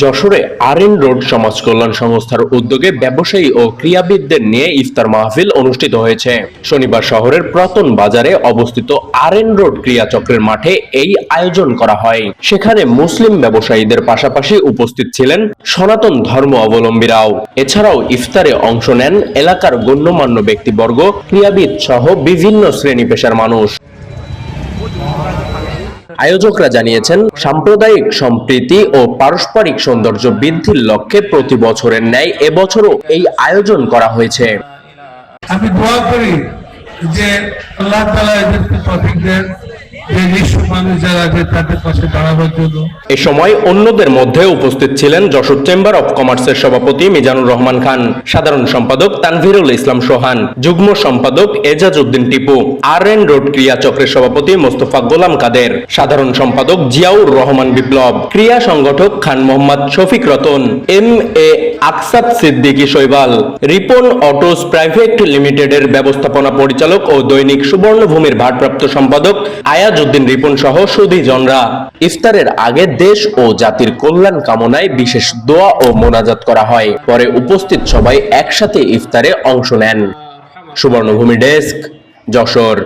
যশোরে R road সমাজ কল্যাণ সংস্থার উদ্যোগে ব্যবসায়ী ও ক্রীড়াবিদদের নিয়ে ইফতার মাহফিল অনুষ্ঠিত হয়েছে। শনিবার শহরের প্রতন বাজারে অবস্থিত আরএন রোড ক্রীড়া চক্রের মাঠে এই আয়োজন করা হয়। সেখানে মুসলিম ব্যবসায়ীদের পাশাপাশি উপস্থিত ছিলেন সনাতন ধর্ম অবলম্বীরাও। এছাড়াও ইফতারে অংশ নেন এলাকার গণ্যমান্য ব্যক্তিবর্গ, ক্রীড়াবিদ সহ বিভিন্ন শ্রেণী পেশার মানুষ। আয়োজকরা জানিয়েছেন, সাম্প্রদায়িক সম্প্রীতি ও পারস্পরিক সৌন্দর্য বৃদ্ধির লক্ষ্যে প্রতি বছরের ন্যায় এবছরও এই আয়োজন করা হয়েছে। আমি দোয়া করি যে আল্লাহ তাআলা এদেরকে তৌফিক দেন, এ সময় অন্যদের মধ্যে উপস্থিত ছিলেন যশোর চেম্বার অব কমার্সের সভাপতি মিজানুর রহমান খান, সাধারণ সম্পাদক তানভীরুল ইসলাম সোহান, যুগ্ম সম্পাদক এজাজ উদ্দিন টিপু, আরএন রোড ক্রীড়া চক্রের সভাপতি মোস্তফা গোলাম কাদের, সাধারণ সম্পাদক জিয়াউর রহমান বিপ্লব, ক্রীড়া সংগঠক খান মোহাম্মদ শফিক রতন, এম এ আকসাদ সিদ্দিকী শৈবাল, রিপন অটোস প্রাইভেট লিমিটেডের ব্যবস্থাপনা পরিচালক ও দৈনিক সুবর্ণভূমির ভারপ্রাপ্ত সম্পাদক আয়াজ উদ্দিন রিপন সহ সুধীজনরা। ইফতারের আগে দেশ ও জাতির কল্যাণ কামনায় বিশেষ দোয়া ও মোনাজাত করা হয়। পরে উপস্থিত সবাই একসাথে ইফতারে অংশ নেন। সুবর্ণভূমি ডেস্ক, যশোর।